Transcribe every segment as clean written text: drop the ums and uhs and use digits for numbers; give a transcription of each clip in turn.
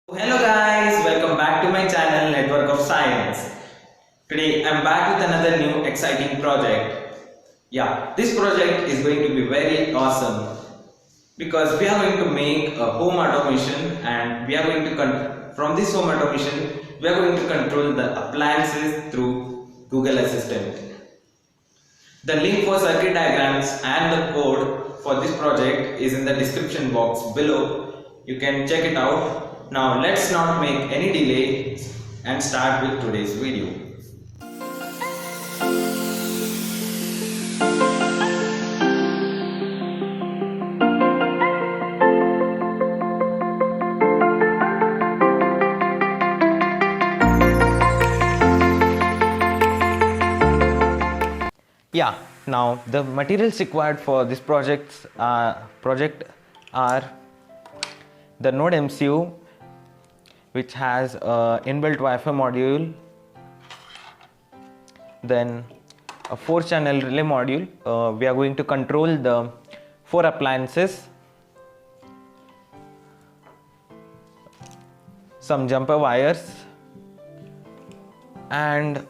Hello guys, welcome back to my channel Network of Science. Today I'm back with another new exciting project. Yeah, this project is going to be very awesome because we are going to make a home automation and we are going to from this home automation we are going to control the appliances through Google Assistant. The link for circuit diagrams and the code for this project is in the description box below. You can check it out. Now let's not make any delay and start with today's video. Yeah, now the materials required for this project are the Node MCU, which has a inbuilt Wi-Fi module, then a 4-channel relay module. We are going to control the 4 appliances, some jumper wires, and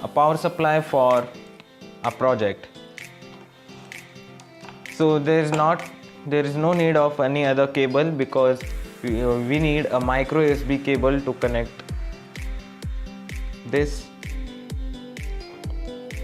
a power supply for a project. So there is no need of any other cable because we need a micro USB cable to connect this.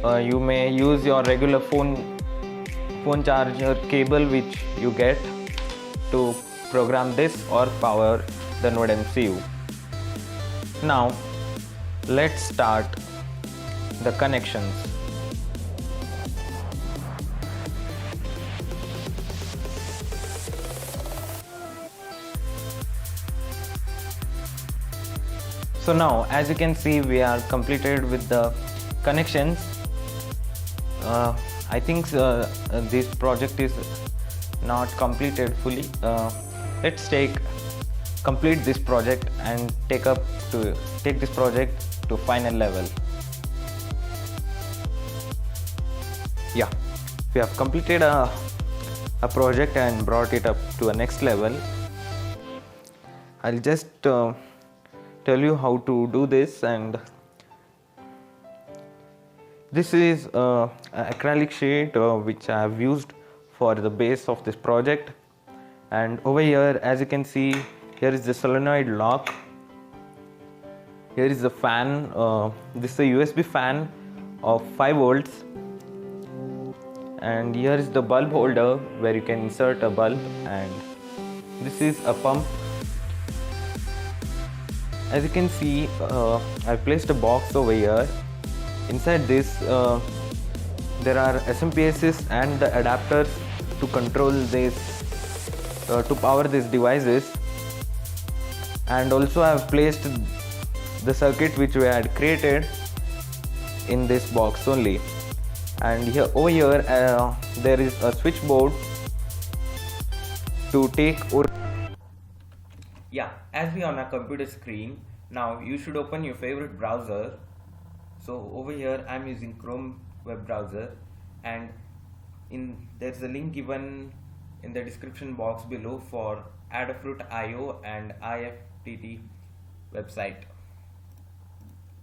You may use your regular phone charger cable which you get to program this or power the Node MCU. Now let's start the connections. So now, as you can see, we are completed with the connections. I think this project is not completed fully. Let's complete this project and take this project to final level. Yeah, we have completed a project and brought it up to a next level. I'll just tell you how to do this, and this is an acrylic sheet which I have used for the base of this project. And over here, as you can see, here is the solenoid lock. Here is the fan. This is a USB fan of 5 volts. And here is the bulb holder where you can insert a bulb, and this is a pump. As you can see, I placed a box over here. Inside this, there are SMPSs and the adapters to control this, to power these devices. And also I have placed the circuit which we had created in this box only. And over here, there is a switchboard to take. Yeah, as we are on a computer screen, now you should open your favorite browser. So over here I am using Chrome web browser, and there's a link given in the description box below for Adafruit.io and IFTT website.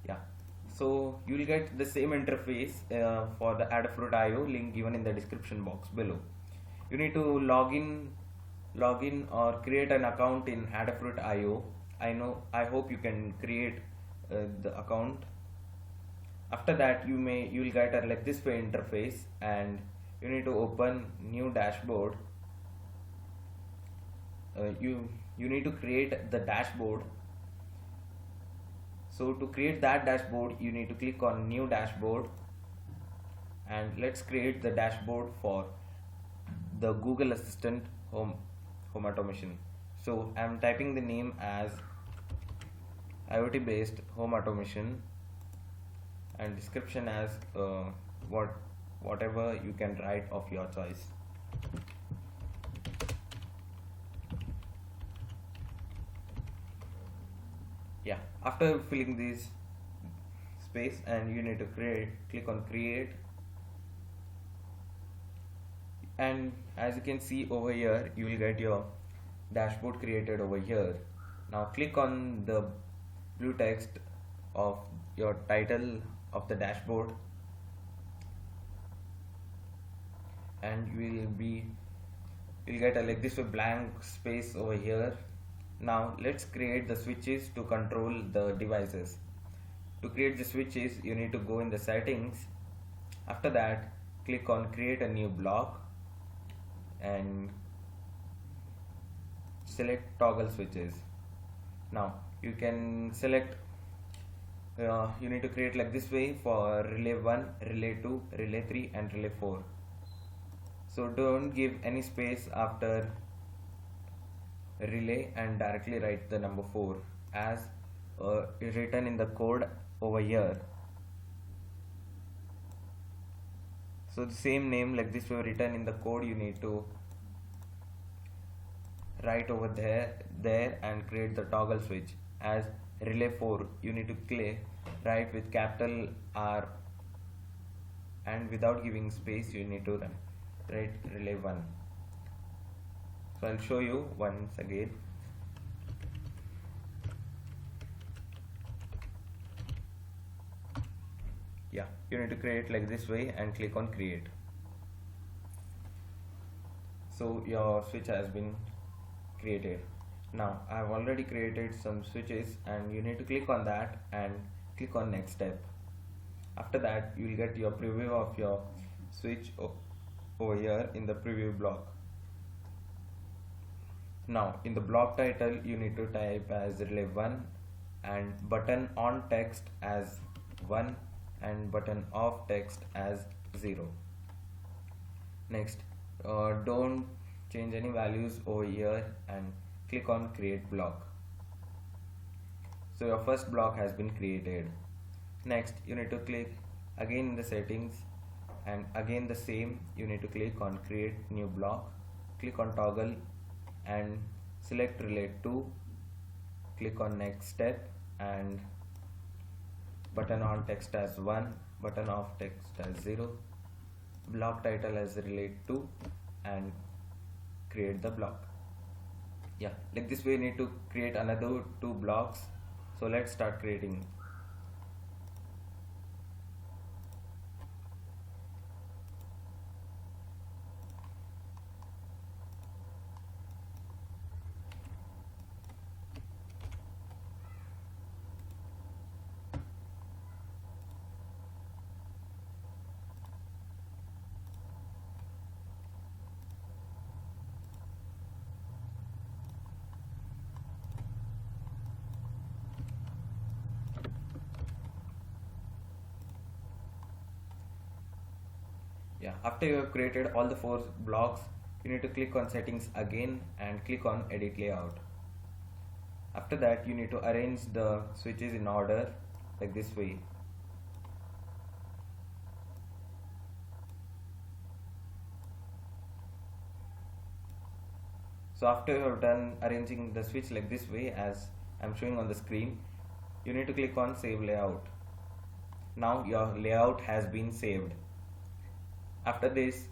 Yeah, so you will get the same interface for the Adafruit.io, link given in the description box below. You need to log in or create an account in Adafruit.io. I hope you can create the account. After that, you will get a like this way interface, and you need to open new dashboard. You need to create the dashboard. So to create that dashboard, you need to click on new dashboard, and let's create the dashboard for the Google Assistant home automation. So I'm typing the name as IoT based home automation, and description as whatever you can write of your choice. Yeah, after filling this space, and you need to click on create, and as you can see over here, you will get your dashboard created over here. Now click on the blue text of your title of the dashboard, and you'll get a like this a blank space over here. Now let's create the switches to control the devices. To create the switches, you need to go in the settings. After that, click on create a new block and select toggle switches. Now you can select you need to create like this way for relay 1, relay 2, relay 3 and relay 4. So don't give any space after relay and directly write the number 4 as written in the code over here. So the same name like this way written in the code you need to write over there and create the toggle switch as relay 4. You need to write with capital R, and without giving space you need to write relay 1. So I'll show you once again. Yeah, you need to create like this way and click on create. So your switch has been created. Now I have already created some switches and you need to click on that and click on next step. After that you will get your preview of your switch over here in the preview block. Now in the block title you need to type as relay 1 and button on text as 1 and button off text as 0. Next, don't change any values over here and click on create block. So your first block has been created. Next you need to click again in the settings and again the same, you need to click on create new block, click on toggle and select relay 2, click on next step and button on text as 1, button off text as 0, block title as relay 2 and create the block. Yeah, like this way you need to create another 2 blocks. So let's start creating. Yeah, after you have created all the 4 blocks, you need to click on settings again and click on edit layout. After that you need to arrange the switches in order like this way. So after you have done arranging the switch like this way as I'm showing on the screen, you need to click on save layout. Now your layout has been saved. After this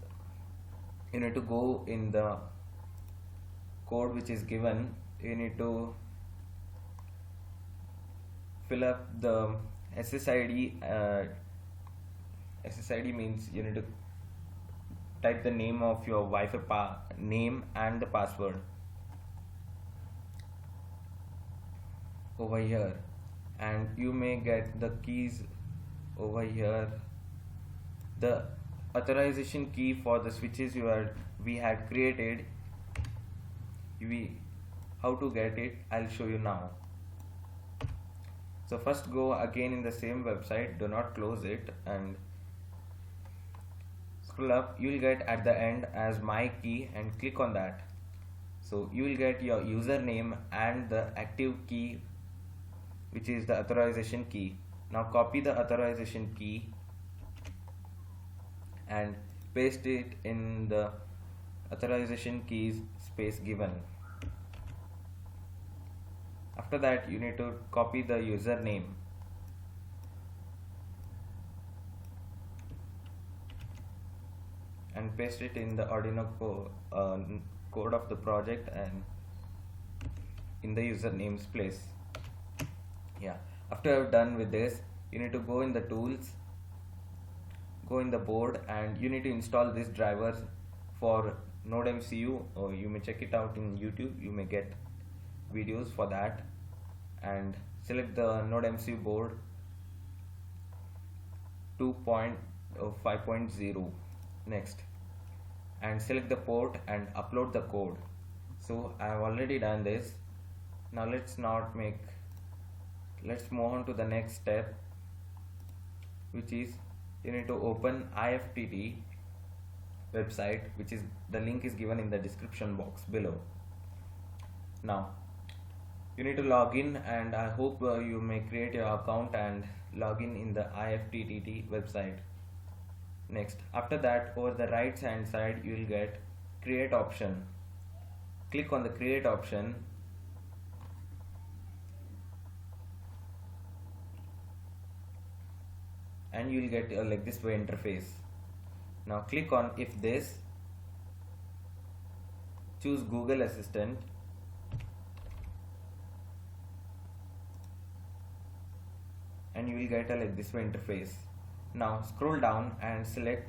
you need to go in the code which is given. You need to fill up the SSID. SSID means you need to type the name of your Wi-Fi name and the password over here, and you may get the keys over here. The authorization key for the switches we had created, how to get it I'll show you now. So first go again in the same website, do not close it and scroll up. You will get at the end as my key and click on that. So you will get your username and the active key which is the authorization key. Now copy the authorization key and paste it in the authorization keys space given. After that you need to copy the username and paste it in the Arduino code of the project and in the user namespace. Yeah, after you're done with this, you need to go in the tools, go in the board, and you need to install this drivers for NodeMCU, or you may check it out in YouTube. You may get videos for that. And select the NodeMCU board 2.5.0. Next, and select the port and upload the code. So I have already done this. Now let's move on to the next step, which is you need to open IFTTT website, which is the link is given in the description box below. Now you need to log in, and I hope you may create your account and log in the IFTTT website. Next, after that, over the right hand side you will get create option. Click on the create option, and you will get like this way interface. Now click on if this, choose Google Assistant, and you will get a like this way interface. Now scroll down and select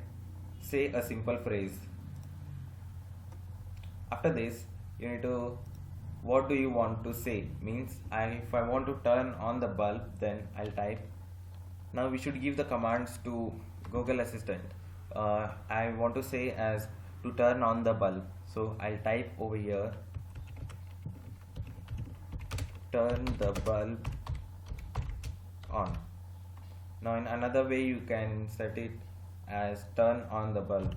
say a simple phrase. After this, you need to, what do you want to say, means if I want to turn on the bulb, then I'll type. Now we should give the commands to Google Assistant. I want to say as to turn on the bulb, so I'll type over here, turn the bulb on. Now in another way you can set it as turn on the bulb.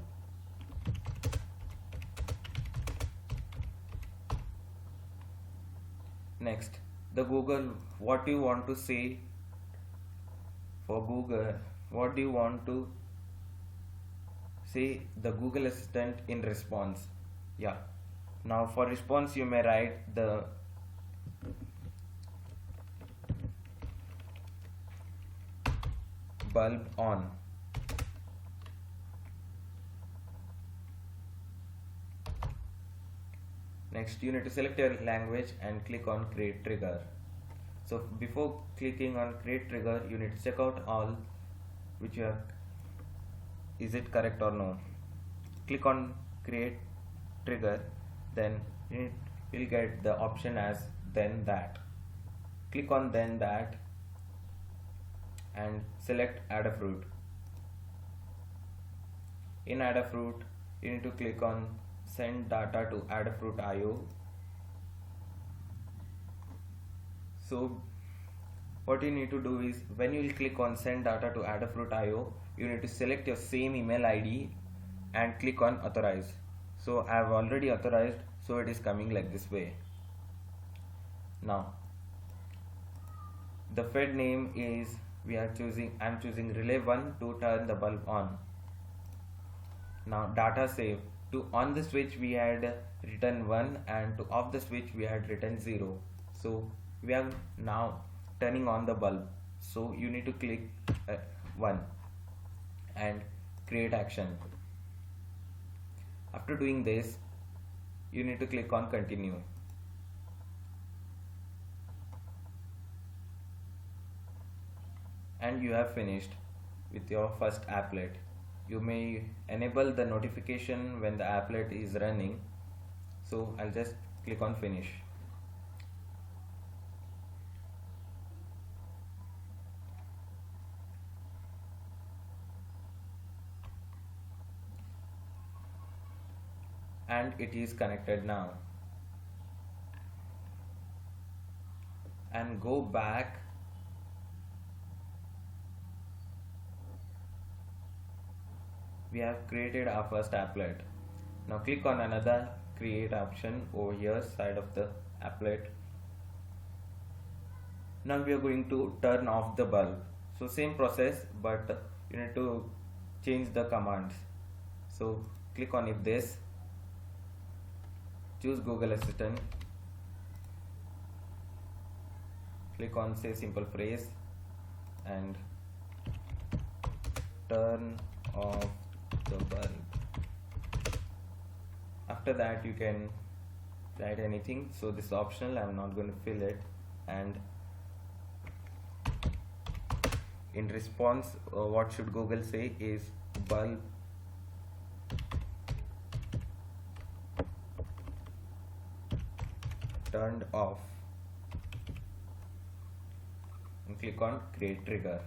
Next, the Google, what do you want to say for Google, what do you want to say the Google Assistant in response. Yeah, now for response you may write the bulb on. Next, you need to select your language and click on create trigger. So before clicking on create trigger, you need to check out all which you have, is it correct or no. Click on create trigger, then you will get the option as then that. Click on then that and select Adafruit. In Adafruit, you need to click on send data to Adafruit IO. So what you need to do is, when you will click on send data to Adafruit IO, you need to select your same email ID and click on authorize. So I have already authorized, so it is coming like this way. Now the fed name is, I am choosing relay 1 to turn the bulb on. Now data save, to on the switch we had written 1 and to off the switch we had written 0. So we are now turning on the bulb, so you need to click 1 and create action. After doing this, you need to click on continue. And you have finished with your first applet. You may enable the notification when the applet is running, so I'll just click on finish. And it is connected now. And go back we have created our first applet. Now click on another create option over here side of the applet. Now we are going to turn off the bulb. So same process, but you need to change the commands. So click on if this, choose Google Assistant, click on say simple phrase and turn off the bulb. After that you can write anything. So this is optional, I'm not going to fill it. And in response, what should Google say is bulb turned off, and click on create trigger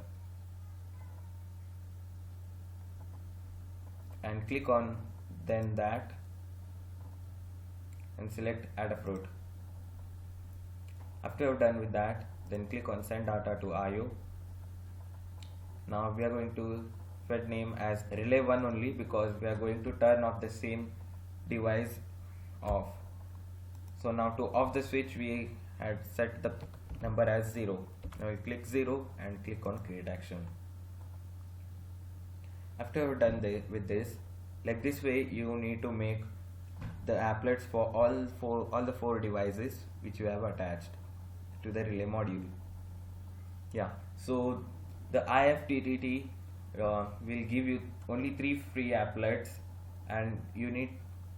and click on then that and select add a fruit. After you're done with that, then click on send data to IO. Now we are going to fed name as relay 1 only, because we are going to turn off the same device off. So now to off the switch, we had set the number as 0. Now we click 0 and click on create action. After you're done with this, like this way you need to make the applets for all the four devices which you have attached to the relay module. Yeah, so the IFTTT will give you only 3 free applets, and you need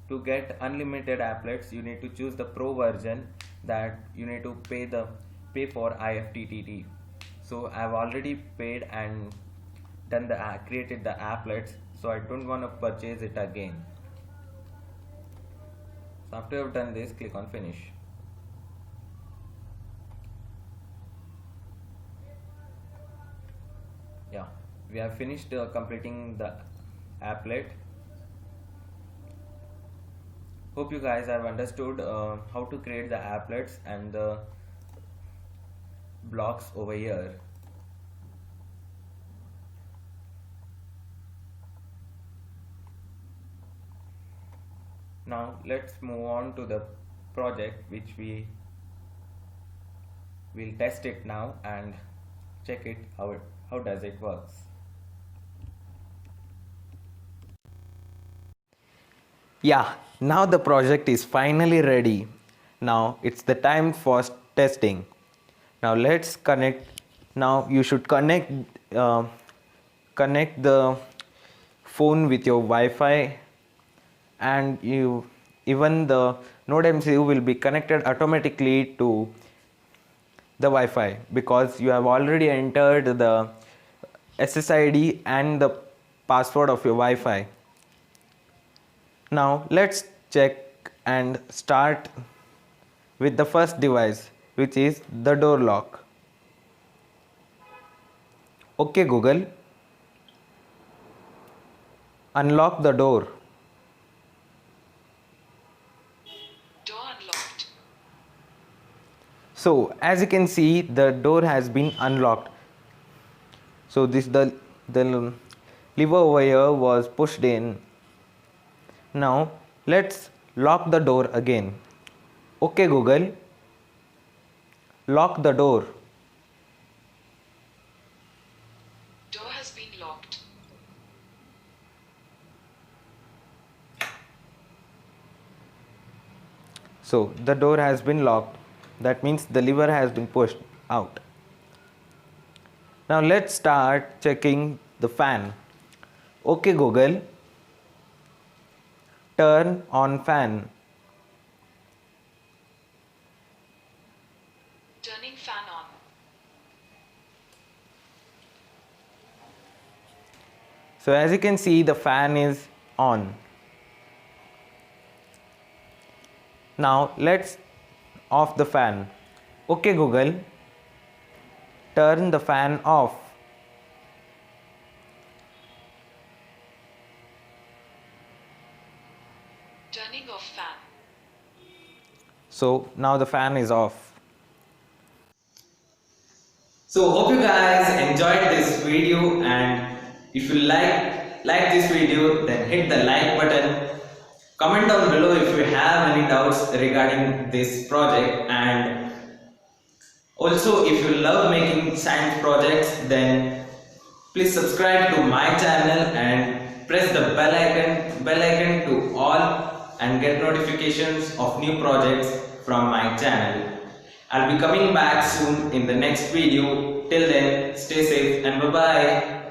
to get unlimited applets. You need to choose the pro version, that you need to pay for IFTTT. So I've already paid and done created the applets, so I don't want to purchase it again. So after you've done this, click on finish. Yeah, we have finished completing the applet. Hope you guys have understood how to create the applets and the blocks over here. Now let's move on to the project, which we will test it now and check it how does it works. Yeah, now the project is finally ready. Now it's the time for testing. Now let's connect. Now you should connect the phone with your Wi-Fi, and even the Node MCU will be connected automatically to the Wi-Fi, because you have already entered the SSID and the password of your Wi-Fi. Now let's check and start with the first device, which is the door lock. Okay Google, unlock the door. Door unlocked. So as you can see, the door has been unlocked. So this the lever over here was pushed in. Now let's lock the door again. Okay Google, lock the door. Door has been locked. So the door has been locked. That means the lever has been pushed out. Now let's start checking the fan. Okay Google, turn on fan. Turning fan on. So as you can see, the fan is on. Now let's off the fan. Okay Google, turn the fan off. Turning off fan. So now the fan is off. So hope you guys enjoyed this video, and if you like this video, then hit the like button. Comment down below if you have any doubts regarding this project, and also if you love making science projects, then please subscribe to my channel and press the bell icon to all, and get notifications of new projects from my channel. I'll be coming back soon in the next video. Till then, stay safe and bye bye.